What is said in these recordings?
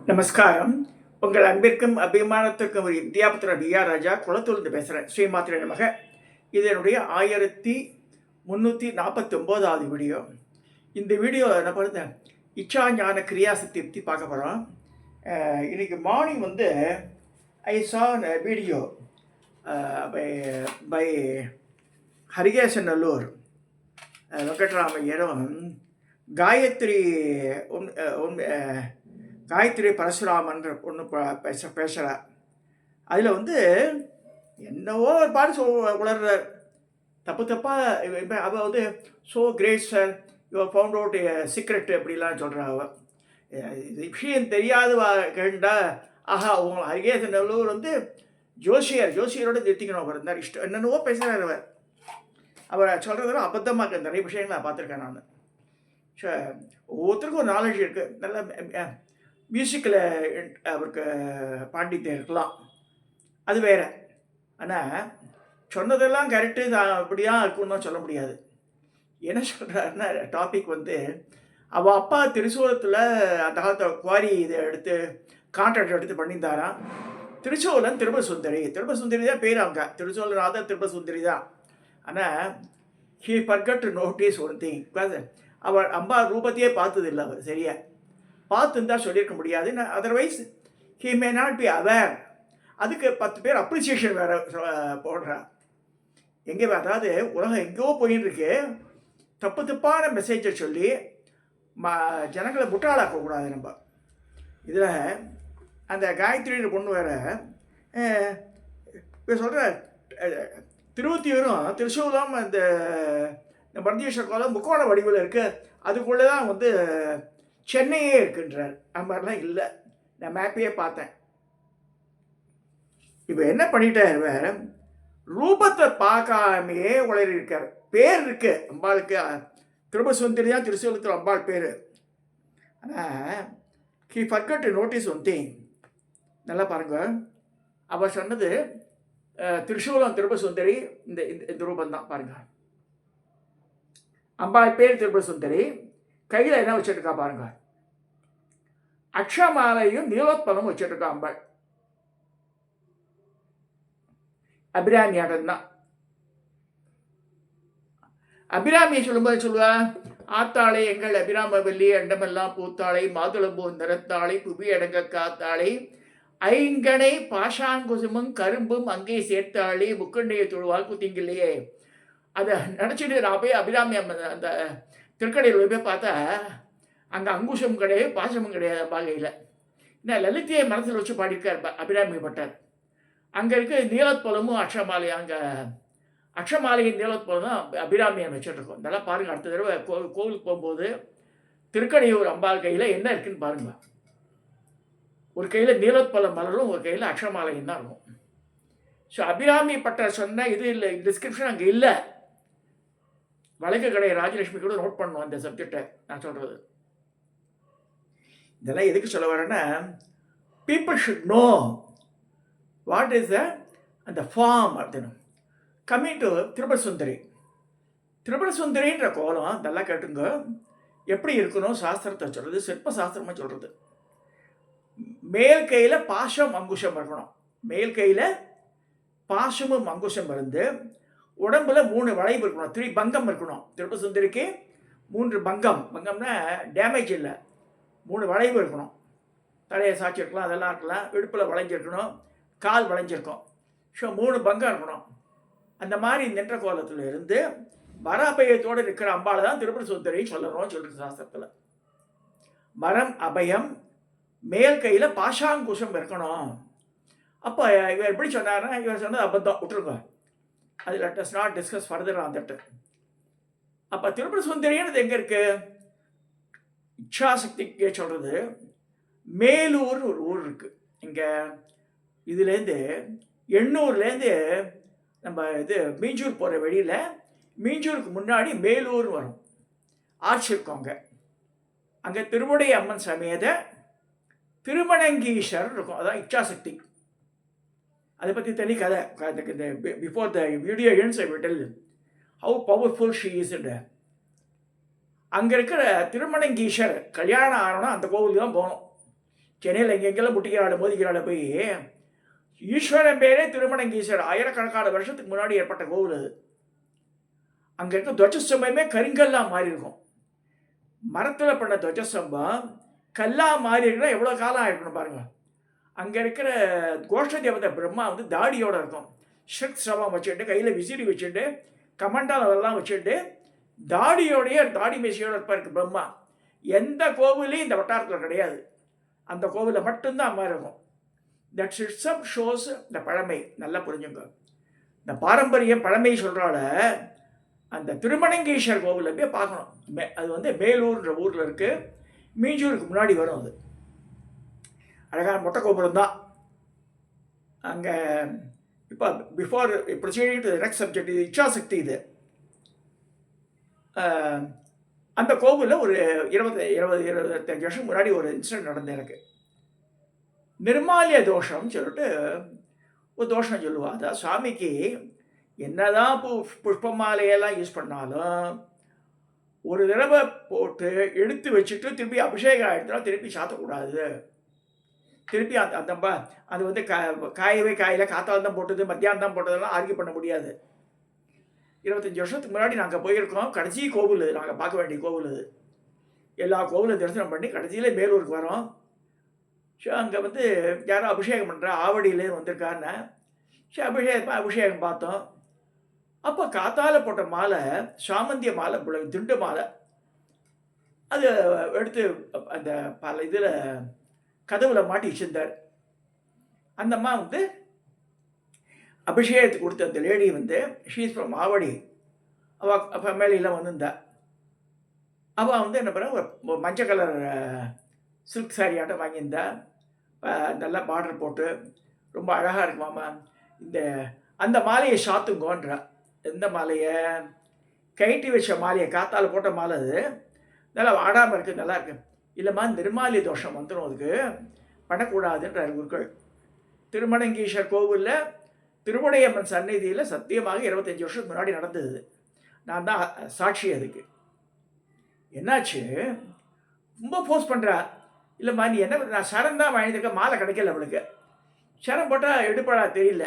நமஸ்காரம். உங்கள் அன்பிற்கும் அபிமானத்திற்கும் ஒரு இந்தியாபுத்திர டி.ஆர். ராஜா குளத்தூர்ந்து பேசுகிறேன். ஸ்ரீமாத்திரை நமக. இது என்னுடைய 1349வது வீடியோ. இந்த வீடியோ என்ன பண்ணுறது, இச்சா ஞான கிரியாசக்தி பற்றி பார்க்க போகிறோம். இன்றைக்கி morning I saw video by Harikesan Nallur வெங்கட்ராமையரும் காயத்ரி பரசுராமன்ற ஒன்று பேசுகிறார். அதில் என்னவோ ஒரு பாட்டு உளர்றார். தப்பாக அவள் so great sir, your found out secret அப்படிலாம் சொல்கிறா. அவள் விஷயம் தெரியாது கேட்டால் ஆஹா உங்களை ஹரிகேசன் நல்லூர் ஜோசியரோட நிறுத்திக்கணும். அவர் இருந்தார் இஷ்டம் என்னென்னவோ பேசுகிறார். அவர் சொல்கிறதெல்லாம் அபத்தமாக நிறைய விஷயங்கள் நான் பார்த்துருக்கேன். நான் ஒவ்வொருத்தருக்கும் ஒரு நாலேஜ் இருக்குது. நல்ல மியூசிக்கில் அவருக்கு பாண்டித்யம் இருக்கலாம், அது வேறு. ஆனால் சொன்னதெல்லாம் கரெக்டு தான், அப்படியாக இருக்குன்னு சொல்ல முடியாது. என்ன சொல்கிறாருன்னா, டாபிக் அவள் அப்பா திருச்சூலத்தில் அந்த காலத்தை குவாரி இதை எடுத்து கான்ட்ராக்ட் எடுத்து பண்ணியிருந்தாராம். திருச்சூலன் திருபசுந்தரி தான் பேர். அவங்க திருச்சூலநாதர் திருபசுந்தரி தான். ஆனால் he forgot to notice one thing. அவள் அம்பா ரூபத்தையே பார்த்ததில்லை. அவர் சரியா பார்த்துருந்தா சொல்லியிருக்க முடியாது. Otherwise he may not be aware. அதுக்கு 10 பேர் அப்ரிசியேஷன் வேறு போடுறா. எங்கே அதாவது உலகம் எங்கேயோ போயின்னு இருக்கு. தப்பான மெசேஜை சொல்லி ஜனங்களை முட்டாளாக்கக்கூடாது. நம்ம இதில் அந்த காயத்ரின்னு பொண்ணு வேறு இப்போ சொல்கிற திருவத்தியூரும் திருச்சூலம் இந்த பரதேஸ்வர கோலம் முக்கோண வடிவில் இருக்குது. அதுக்குள்ளே தான் சென்னையே இருக்குன்றார். அந்த மாதிரிலாம் இல்லை. நான் மேப்பையே பார்த்தேன். இப்போ என்ன பண்ணிட்டார், வேறு ரூபத்தை பார்க்காமையே உளறி இருக்கார். பேர் இருக்கு அம்பாளுக்கு, திருபசுந்தரி தான் திருச்சூலத்தில் அம்பாள் பேர். ஆனால் he forgot to notice one thing. நல்லா பாருங்க, அவர் சொன்னது திருச்சூலம் திருபசுந்தரி இந்த ரூபந்தான். பாருங்க, அம்பாள் பேர் திருபசுந்தரி, கையில் என்ன வச்சுருக்கா பாருங்க, அக்ஷமாலையும் நீலோத்பலமும் வச்சுருக்கா அம்பாள். அபிராமி ஆட்டம் தான். அபிராமியை சொல்லும்போது சொல்லுவா, ஆத்தாளை எங்கள் அபிராமவல்லி அண்டமெல்லாம் பூத்தாளை மாதுளம்பூ நிறத்தாளை புவி அடங்க காத்தாளை ஐங்கனை பாஷாங்குசுமும் கரும்பும் அங்கே சேர்த்தாளி முக்கண்டைய தொழுவாக்கு திங்கில்லையே. அதை நினச்சிட்டு நான் போய் அபிராமி அந்த திருக்கடையில் போய் பார்த்தா அங்கே அங்குஷம் கிடையாது, பாசமும் கிடையாது பாகையில். என்ன லலிதையை மனசில் வச்சு பாடியிருக்கார் அபிராமி பட்டார். அங்கே இருக்க நீலோத்பலமும் அக்ஷமாலை, அங்கே அக்ஷமாலையின் நீலோத்பலம் தான் அபிராமியை வச்சுட்ருக்கோம். இதெல்லாம் பாருங்கள். அடுத்த தடவை கோவிலுக்கு போகும்போது திருக்கடையூர் அம்பாள் கையில் என்ன இருக்குன்னு பாருங்க. ஒரு கையில் நீலோத்பலம் மலரும், ஒரு கையில் அக்ஷமாலையும் தான் இருக்கும். ஸோ அபிராமி பட்டர் சொன்ன இது இல்லை, டிஸ்கிரிப்ஷன் அங்கே இல்லை. வழக்கு கடை ராஜலட்சுமி கூட நோட் பண்ணணும் அந்த சப்ஜெக்டை நான் சொல்கிறது. இதெல்லாம் எதுக்கு சொல்ல வரேன்னா, people should know what is அந்த ஃபார்ம் அப்படின்னு. கம்மிங் டு திருபசுந்தரின்ற கோலம் இதெல்லாம் கேட்டுங்க. எப்படி இருக்கணும் சாஸ்திரத்தை சொல்கிறது, சிற்ப சாஸ்திரமாக சொல்கிறது. மேல் கையில் பாசம் அங்குஷம் இருக்கணும். மேல் கையில் பாசமும் அங்குஷம் இருந்து உடம்புல 3 வளைவு இருக்கணும், 3 பங்கம் இருக்கணும். திருபசுந்தரிக்கு 3 பங்கம்னா டேமேஜ் இல்லை, 3 வளைவு இருக்கணும். தலையை சாய்ச்சிருக்கலாம், அதெல்லாம் இருக்கலாம். இடுப்பில் வளைஞ்சிருக்கணும், கால் வளைஞ்சிருக்கும். ஸோ 3 பங்கம் இருக்கணும். அந்த மாதிரி நின்ற கோலத்தில் இருந்து மரபயத்தோடு இருக்கிற அம்பாளை தான் திருபசுந்தரி சொல்லணும்னு சொல்கிறது சாஸ்திரத்தில். மரம் அபயம், மேல் கையில் பாஷாங்குஷம் இருக்கணும். அப்போ இவர் எப்படி சொன்னார்னா, இவர் சொன்னது அபத்தம், விட்டுருங்க. அது let us not discuss further on that. அப்போ திருபசுந்தரின்னு எங்கே இருக்குது, இச்சாசக்திக்கே சொல்கிறது. மேலூர் ஒரு ஊர் இருக்குது இங்கே. இதுலேருந்து எண்ணூர்லேருந்து நம்ம மீஞ்சூர் போகிற வழியில், மீஞ்சூருக்கு முன்னாடி மேலூர் வரும். ஆட்சி இருக்கும் அங்கே. அங்கே திருவுடை அம்மன் சமேத திருமணங்கீஸ்வரர் இருக்கும். அதான் இச்சாசக்தி. அதை பற்றி தனி கதை. இந்த before the video ends I will tell how powerful she is. அங்கே இருக்கிற திருமணங்கீஸ்வர் கல்யாணம் ஆகணும்னா அந்த கோவிலுக்கு தான் போகணும். சென்னையில் எங்கெங்கெல்லாம் முட்டிக்கிறாள் மோதிக்கிறாள் போய் ஈஸ்வரன் பேரே திருமணங்கீஸ்வரர். ஆயிரக்கணக்கான வருஷத்துக்கு முன்னாடி ஏற்பட்ட கோவில் அது. அங்கே இருக்க துவஜஸ்தம்பமே கருங்கல்லாம் மாறி இருக்கும். மரத்தில் பண்ண துவஜஸ்தம்பம் கல்லாக மாறி இருக்குன்னா எவ்வளோ காலம் ஆயிருக்கணும் பாருங்க. அங்கே இருக்கிற கோஷ்ட தேவதை பிரம்மா வந்து தாடியோடு இருக்கும். ஸ்ருத் சிரமம் வச்சுட்டு கையில் விசிறி வச்சுட்டு கமண்டால் அதெல்லாம் வச்சுட்டு தாடியோடைய தாடி மீசையோடு இருப்பாருக்கு பிரம்மா. எந்த கோவிலையும் இந்த வட்டாரத்தில் கிடையாது. அந்த கோவிலில் மட்டும்தான் மாதிரி இருக்கும். தட் இட்ஸப் ஷோஸ் இந்த பழமை. நல்லா புரிஞ்சுங்க. இந்த பாரம்பரியம் பழமை சொல்கிறால அந்த திருமணங்கீஸ்வரர் கோவிலில் போய் பார்க்கணும். அது வந்து மேலூர்ன்ற ஊரில் இருக்குது. மீஞ்சூருக்கு முன்னாடி வரும். அது அழகான மொட்டை கோபுரம் தான். அங்கே இப்போ before proceeding to next subject, இது இச்சாசக்தி. இது அந்த கோவிலில் ஒரு 25 வருஷம் முன்னாடி ஒரு இன்சிடென்ட் நடந்தது எனக்கு. நிர்மால்ய தோஷம்னு சொல்லிட்டு ஒரு தோஷம் சொல்லுவா. அதான் சுவாமிக்கு என்னதான் புஷ்ப மாலையெல்லாம் யூஸ் பண்ணாலும் ஒரு தடவை போட்டு எடுத்து வச்சுட்டு திருப்பி அபிஷேகம் ஆகிடுச்சுனா திருப்பி சாத்தக்கூடாது. திருப்பி அந்த அது வந்து காயவே காயில காத்தால் தான் போட்டது மத்தியானம் தான் போட்டதெல்லாம் ஆர்கியூ பண்ண முடியாது. 25 வருஷத்துக்கு முன்னாடி நாங்கள் போயிருக்கோம். கடைசி கோவில் நாங்கள் பார்க்க வேண்டிய கோவில் அது. எல்லா கோவிலும் தரிசனம் பண்ணி கடைசியில் மேலூருக்கு வரோம். ஸோ அங்கே வந்து யாரோ அபிஷேகம் பண்ணுற ஆவடியிலேருந்து வந்திருக்காருன்னு அபிஷேகம் பார்த்தோம். அப்போ காத்தால் போட்ட மாலை சாமந்திய மாலை, திண்டு மாலை, அது எடுத்து அந்த பல இதில் கதவில் மாட்டி வச்சிருந்தார். அந்த அம்மா வந்து அபிஷேகத்துக்கு கொடுத்த அந்த லேடி வந்து ஷீஸ் ஃப்ரம் ஆவடி. அவள் ஃபேமிலியெலாம் வந்திருந்தா. அவள் வந்து என்ன பண்ண ஒரு மஞ்சள் கலர் சில்க் சாரி ஆட்டம் வாங்கியிருந்தா. நல்லா பார்டர் போட்டு ரொம்ப அழகாக இருக்குமாம்மா. அந்த மாலையை சாத்துங்கோன்றா. எந்த மாலையை? கைட்டி வச்ச மாலையை, காத்தால் போட்ட மாலை. அது நல்லா வாடாமல் இருக்குது, நல்லா இருக்குது. இல்லைம்மா நிர்மாலய தோஷம் வந்துடும், அதுக்கு பண்ணக்கூடாதுன்றார் குருக்கள். திருமணங்கீஸ்வரர் கோவிலில் திருவுடையம்மன் சந்நிதியில் சத்தியமாக 25 வருஷத்துக்கு முன்னாடி நடந்தது. நான் தான் சாட்சி. அதுக்கு என்னாச்சு, ரொம்ப ஃபோர்ஸ் பண்ணுறா. இல்லைம்மா நீ என்ன, நான் சரம் தான் வாங்கியிருக்கேன், மாலை கிடைக்கல அவளுக்கு. சரம் போட்டால் எடுப்படா தெரியல.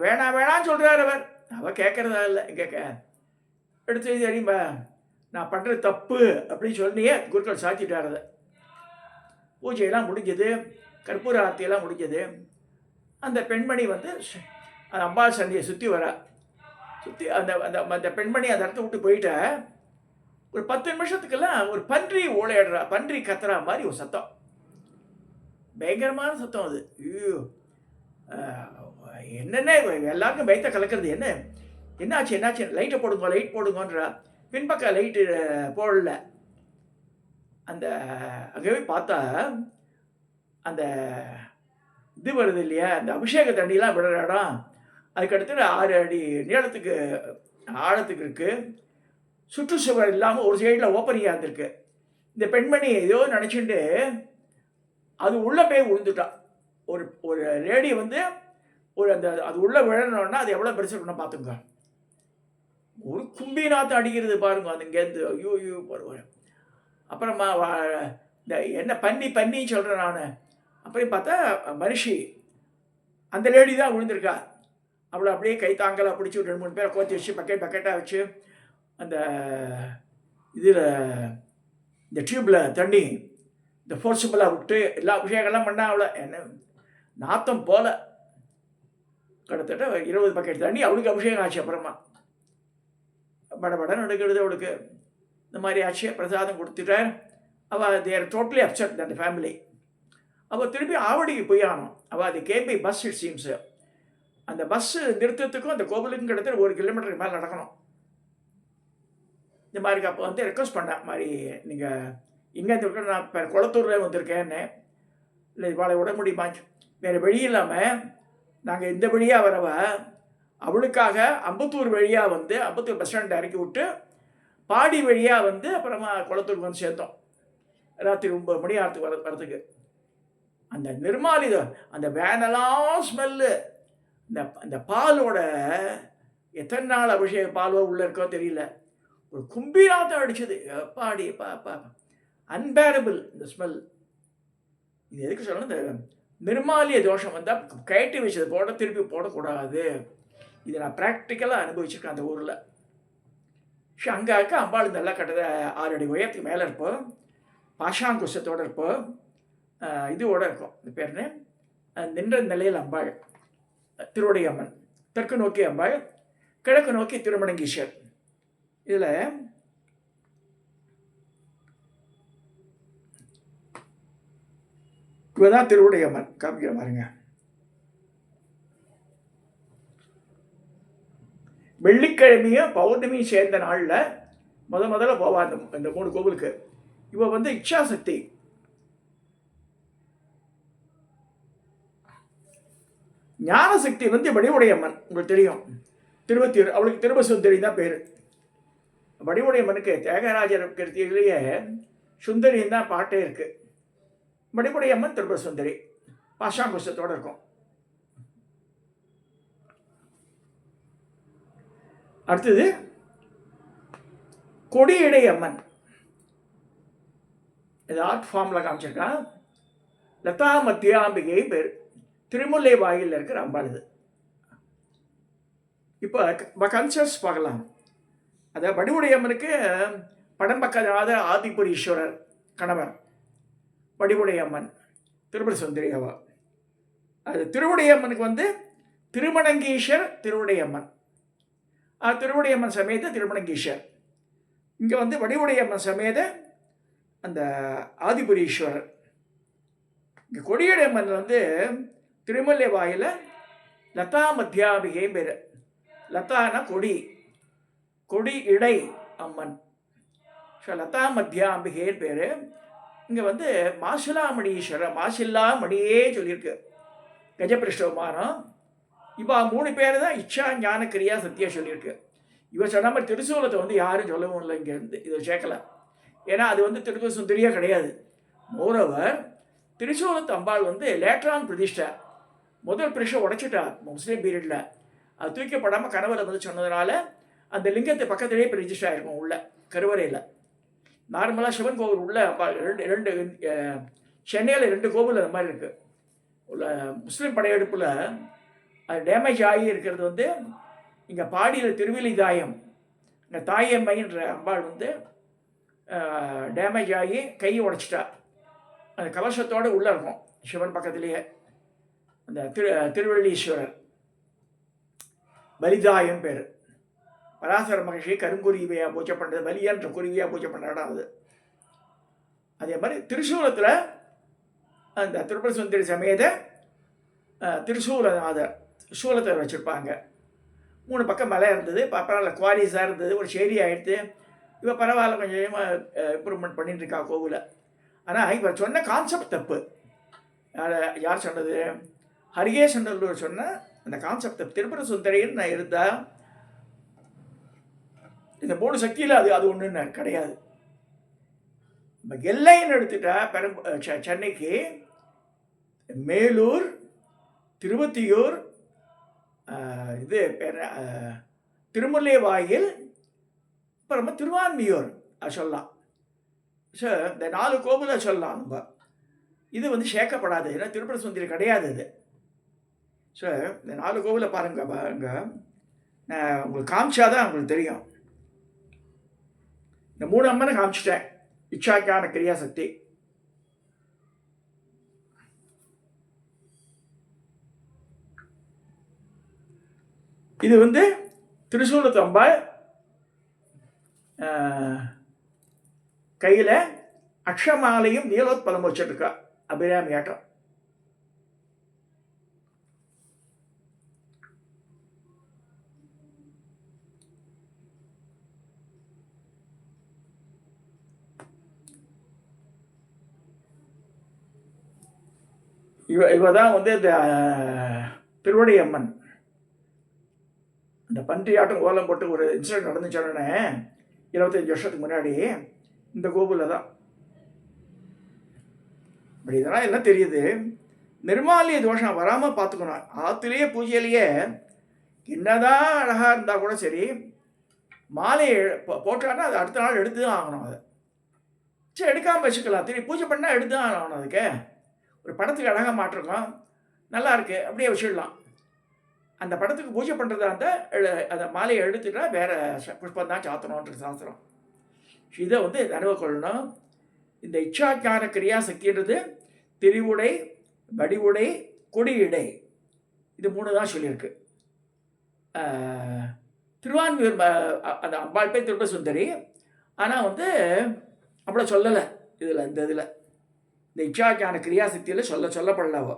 வேணான்னு சொல்கிறார் அவர். அவள் கேட்குறதா இல்லை. கேட்க எடுத்து தெரியுமா நான் பண்ணுறது தப்பு அப்படின்னு சொல்லியே குருக்கள் சாத்திட்டார். அதை பூஜையெல்லாம் முடிஞ்சது, கற்பூர ஆர்த்தியெல்லாம் முடிஞ்சது. அந்த பெண்மணி வந்து அந்த அம்பாள் சந்தியை சுற்றி வரா. சுற்றி அந்த அந்த அந்த பெண்மணி அந்த இடத்த விட்டு போயிட்ட ஒரு 10 நிமிஷத்துக்கெல்லாம் ஒரு பன்றி ஓலையிடுறா, பன்றி கத்துறா மாதிரி ஒரு சத்தம். பயங்கரமான சத்தம் அது. ஐயோ என்னென்ன எல்லாருக்கும் பயத்தை கலக்கிறது. என்னாச்சு லைட்டை போடுங்கன்றா. பின்பக்க லைட்டு போடல. அந்த அங்கே போய் பார்த்தா அந்த இது வருது இல்லையா, அந்த அபிஷேக தண்ணியெலாம் விடுற இடம். அதுக்கடுத்து 6 அடி நீளத்துக்கு ஆழத்துக்கு இருக்குது. சுற்றுச்சுவர் இல்லாமல் ஒரு சைடில் ஓப்பனிங்காக இருந்திருக்கு. இந்த பெண்மணி ஏதோ நினச்சிட்டு அது உள்ளே போய் விழுந்துட்டான். ஒரு லேடி வந்து அது உள்ளே விழணுன்னா அது எவ்வளோ பெருசு இருக்குன்னு பார்த்துங்க. ஒரு கும்பி நாற்றம் அடிக்கிறது பாருங்க அது இங்கேருந்து. ஐயோ பாருங்க. அப்புறமா இந்த என்ன பண்ணி சொல்கிறேன் நான். அப்புறம் பார்த்தா மனுஷி அந்த லேடி தான் விழுந்திருக்கா. அவளை அப்படியே கை தாங்கலாம் பிடிச்சி 2-3 பேரை கோத்தி வச்சு பக்கெட்டாக வச்சு அந்த இதில் இந்த டியூப்பில் தண்ணி இந்த ஃபோர்ஸிபிளாக விட்டு எல்லா அபிஷேகம்லாம் பண்ணால் அவளை என்ன நாத்தம் போல கிட்டத்தட்ட 20 பக்கெட் தண்ணி அவளுக்கு அபிஷேகம் ஆச்சு. அப்புறமா படபடம் நடக்கிறது அவளுக்கு. இந்த மாதிரி ஆச்சு. பிரசாதம் கொடுத்துட்டேன். அவள் தேர் டோட்டலி அப்செட் அந்த ஃபேமிலி. அவள் திருப்பி ஆவடிக்கு போய் ஆனோம். அவள் அது கேபி பஸ் இட் சீம்ஸு. அந்த பஸ்ஸு நிறுத்தத்துக்கும் அந்த கோவிலுக்கும் கிட்டத்தட்ட 1 கிலோமீட்டருக்கு மேலே நடக்கணும். இந்த மாதிரி அப்போ வந்து ரெக்வஸ்ட் பண்ணேன், மாதிரி நீங்கள் இங்கேருந்து இருக்க நான் இப்போ குளத்தூரில் வந்திருக்கேன்னு. இல்லை இவாளை விட முடியுமா, வேறு வழி இல்லாமல் நாங்கள் இந்த வழியாக வரவ அவளுக்காக அம்பத்தூர் வழியாக வந்து அம்பத்தூர் பஸ் ஸ்டாண்ட் இறக்கி விட்டு பாடி வழியாக வந்து அப்புறமா குளத்தூருக்கு வந்து சேர்த்தோம். ராத்திரி 9 மணி ஆகிறதுக்கு வரதுக்கு அந்த நிர்மாலித அந்த வேனெல்லாம் ஸ்மெல்லு. இந்த பாலோட எத்தனை நாள் அபிஷேக பாலோ உள்ளே இருக்கோ தெரியல. ஒரு கும்பிராத்தம் அடிச்சது. பாடி பாப்பா அன்பேரபிள் இந்த ஸ்மெல். இது எதுக்கு சொல்லணும், இந்த நிர்மாலிய தோஷம் வந்தால் கயட்டி வச்சது போட திருப்பி போடக்கூடாது. இதை நான் ப்ராக்டிக்கலாக அனுபவிச்சிருக்கேன் அந்த ஊரில். அங்கே இருக்க அம்பாள் நல்லா கட்டத 6 அடி உயரத்துக்கு மேலே இருப்போம், பாஷாங்குஷத்தோடு இருப்போம், இதோடு இருக்கும். இந்த பேர்னு நின்ற நிலையில் அம்பாள் திருவடையம்மன், தெற்கு நோக்கி அம்பாள், கிழக்கு நோக்கி திருமணங்கீஸ்வர். இதில் இவதான் திருவுடையம்மன் காமிக்கிற பாருங்க. வெள்ளிக்கிழமையும் பௌர்ணமியும் சேர்ந்த நாளில் முதல்ல போவா இந்த 3 கோவிலுக்கு. இவ வந்து இச்சாசக்தி. ஞானசக்தி வந்து வடிவுடையம்மன், உங்களுக்கு தெரியும், திருவத்தியூர். அவளுக்கு திருவசுந்தரி தான் பேர். வடிவுடையம்மனுக்கு தியாகராஜர் கிருத்தியிலேயே சுந்தரின்னு தான் பாட்டே இருக்குது. வடிவுடையம்மன் திருவசுந்தரி பாஷாங்குஷத்தோடு இருக்கும். அடுத்தது கொடியடை அம்மன். இது ஆர்ட் ஃபார்மில் காமிச்சிருக்கா. லதா மத்தியாம்பிகை பேர், திருமுல்லை வாயில் இருக்கிற அம்பாள் இது. இப்போ கன்சர்ட்ஸ் பார்க்கலாம். அதை வடிவுடையம்மனுக்கு படம்பக்கநாத ஆதிபுரீஸ்வரர் கணவர் வடிவுடையம்மன் திருபுர சுந்தரி அவ. அது திருவுடையம்மனுக்கு வந்து திருமணங்கீஸ்வர் திருவுடையம்மன், திருவுடையம்மன் சமேத திருமணங்கீஸ்வர். இங்கே வந்து வடிவுடையம்மன் சமேத அந்த ஆதிபுரீஸ்வரர். இங்கே கொடியடையம்மன் வந்து திருமல்லை வாயில் லதா மத்தியாபிகை பேர். லதானா கொடி, கொடி இடை அம்மன். ஸோ லதா மத்தியாம்பிகைன்னு பேர். இங்கே வந்து மாசிலாமணீஸ்வரர், மாசில்லா மணியே சொல்லியிருக்கு கஜபிருஷ்டமானம். இப்போ 3 பேர் தான் இச்சா ஞான கிரியா சத்தியா சொல்லியிருக்கு. இவ சொன்ன மாதிரி திருசூலத்தை வந்து யாரும் சொல்லவும் இல்லை இங்கே இருந்து, இதை சேர்க்கல. ஏன்னா அது வந்து திருச்சூல சுந்தரியாக கிடையாது. மோரோவர் திருசூலத்து அம்பாள் வந்து லேட்டரான் பிரதிஷ்டா, முதல் பிரதிஷ்டை உடைச்சிட்டா முஸ்லீம் பீரியடில். அது தூக்கப்படாமல் கணவரை வந்து சொன்னதுனால அந்த லிங்கத்தை பக்கத்திலேயே பிரதிஷ்டா இருக்கும் உள்ள கருவறையில். நார்மலாக சிவன் கோவில் உள்ள ரெண்டு சென்னையில் 2 கோவில் அந்த மாதிரி இருக்குது. உள்ள முஸ்லீம் படையெடுப்பில் அது டேமேஜ் ஆகி இருக்கிறது வந்து இங்கே பாடியில் திருவிழிதாயம், இங்கே தாயம்மைன்ற அம்பாள் வந்து டேமேஜ் ஆகி கையை உடைச்சிட்டா. அந்த கலசத்தோடு உள்ளே இருக்கும் சிவன் பக்கத்துலேயே. அந்த திருவள்ளீஸ்வரர் பலிதாயம் பேர். பராசர மகிழ்ச்சி கருங்குருவியாக பூஜை பண்ணுறது, பலியன்ற குருவியாக பூஜை பண்ணுற இடம் அது. அதே மாதிரி திருசூலத்தில் அந்த திருப்பர சுந்தரி சமேத திருசூலநாதர் சூலத்தை வச்சுருப்பாங்க. 3 பக்கம் மலை இருந்தது, பரவாயில்ல குவாரிஸாக இருந்தது, ஒரு ஷேரி ஆகிடுது. இப்போ பரவாயில்ல கொஞ்சம் கொஞ்சமாக இம்ப்ரூவ்மெண்ட் பண்ணிட்டு இருக்கா கோவிலை. ஆனால் இப்போ சொன்ன கான்செப்ட் தப்பு. யார் சொன்னது? ஹரிகேசநல்லூர் சொன்ன அந்த கான்செப்ட் தப்பு. திருப்பர சுந்தரின்னு நான் இருந்தால் இந்த 3 சக்தியில் அது ஒன்றுன்னு கிடையாது. இப்போ எல்லைன்னு எடுத்துட்டா சென்னைக்கு மேலூர், திருவத்தியூர், இது பேர் திருமுல்லை வாயில், அப்புறமா திருவான்மியூர் சொல்லலாம். ஸோ இந்த 4 கோவிலை சொல்லலாம் நம்ம. இது வந்து சேர்க்கப்படாது, ஏன்னா திருப்பர சுந்தரி கிடையாது இது. ஸோ இந்த 4 கோவிலை பாருங்க, நான் உங்களுக்கு காமிச்சாதான் உங்களுக்கு தெரியும். இந்த 3 அம்மனை காமிச்சிட்டேன். இச்சாக்கான கிரியாசக்தி. இது வந்து திருசூலத்து அம்பாள் கையில் அக்ஷமாலையும் நீலோத்பலம் வச்சுருக்கா, அபிராமி ஆட்டம். இவ தான் வந்து இந்த திருவடையம்மன். இந்த பன்றி ஆட்டம் கோலம் போட்டு ஒரு இன்சிடென்ட் நடந்துச்சு சொன்னேனே 25 வருஷத்துக்கு முன்னாடி, இந்த கோவிலில் தான். இப்படி இதெல்லாம் எல்லாம் தெரியுது. நிர்மாலிய தோஷம் வராமல் பார்த்துக்கணும். ஆற்றுலேயே பூஜையிலேயே என்னதான் அழகாக இருந்தால் கூட சரி, மாலையை போட்டான்னா அது அடுத்த நாள் எடுத்து தான் ஆகணும். அதை சரி எடுக்காமல் வச்சுக்கலாம். திரும்பி பூஜை பண்ணால் எடுத்து தான் ஆகணும். அதுக்கு ஒரு படத்துக்கு அழகாக மாட்டிருக்கோம், நல்லா இருக்குது, அப்படியே வச்சிடலாம். அந்த படத்துக்கு பூஜை பண்ணுறதா இருந்தால் அந்த மாலையை எடுத்துட்டா வேறு புஷ்பம் தான் சாத்தணுன்ற சாஸ்திரம். இதை வந்து நினைவு கொள்ளணும். இந்த இச்சாஞான கிரியாசக்தின்றது திரிவுடை, வடிவுடை, கொடியுடை, இது 3 தான் சொல்லியிருக்கு. திருவான்மியூர் அந்த அம்பாள் பேர் திருப்ப சுந்தரி. ஆனால் வந்து அவ்வளோ சொல்லலை இதில். இந்த இதில் இந்த இச்சாஞான கிரியாசக்தியில் சொல்லப்படல அவ.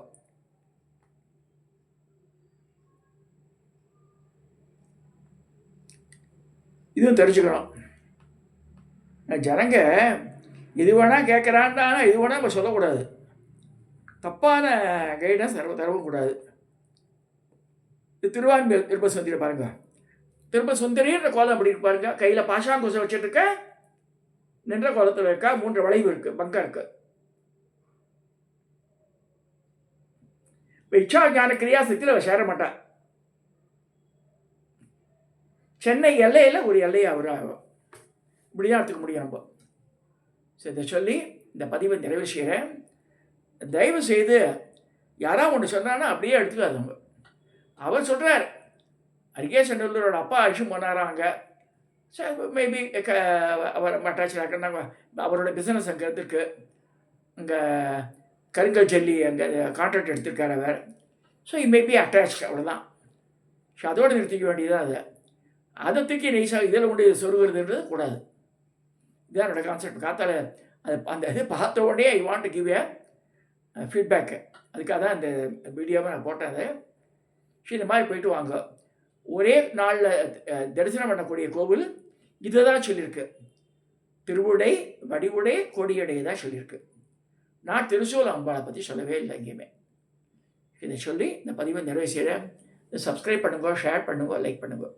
இதுவும் தெரிஞ்சுக்கணும். ஜனங்க இது வேணால் கேட்குறான்னா இது வேணால் நம்ம சொல்லக்கூடாது. தப்பான கைடன்ஸ் தரவும் கூடாது. இது திருவான்மியூர் திருப்ப சுந்தரி பாருங்கள். திருப்ப சுந்தரின்ற கோலம் அப்படி இருக்கு பாருங்க. கையில் பாஷாங்குசம் வச்சுட்டு நின்ற கோலத்தில் இருக்கா. 3 வளைவு இருக்குது, பங்கம் இருக்குது. இப்போ இச்சாஞான கிரியாசக்தியில் அவள் சேர மாட்டான். சென்னை எல்லையில் ஒரு எல்லையை அவர் இப்படி தான் எடுத்துக்க முடியும் நம்ம. சரி, இதை சொல்லி இந்த பதிவை நிறைவு செய்கிறேன். தயவு செய்து யாராவது ஒன்று சொன்னான்னா அப்படியே எடுத்துக்காதவங்க. அவர் சொல்கிறார், அரிகேசநல்லூரோட அப்பா அழிச்சும் போனாராங்க. சரி, மேபி அவர் அட்டாச் ஆக்கினாங்க. அவரோட பிஸ்னஸ் அங்கே இருந்திருக்கு. அங்கே கருங்கல் ஜல்லி அங்கே கான்ட்ராக்ட் எடுத்திருக்கார் அவர். ஸோ மேபி அட்டாச், அவ்வளோதான். ஸோ அதோடு நிறுத்திக்க வேண்டியதாக அதை தூக்கி நெய்ஸாக இதில் கொண்டு சொருகிறதுன்றது கூடாது. இதுதான் என்னோட கான்செப்ட். காத்தால அது அந்த இது பார்த்த உடனே I want to give A feedback. அதுக்காக தான் இந்த வீடியோவை நான் போட்டேன். அது இந்த மாதிரி போயிட்டு வாங்க. ஒரே நாளில் தரிசனம் பண்ணக்கூடிய கோவில் இதை தான் சொல்லியிருக்கு. திருவுடை, வடிவுடை, கொடியடை தான் சொல்லியிருக்கு. நான் திருச்சூல் அம்பாளை பற்றி சொல்லவே இல்லை எங்கேயுமே. இதை சொல்லி இந்த பதிவை நிறைவு செய்கிறேன். சப்ஸ்கிரைப் பண்ணுங்க, ஷேர் பண்ணுங்க, லைக் பண்ணுங்க.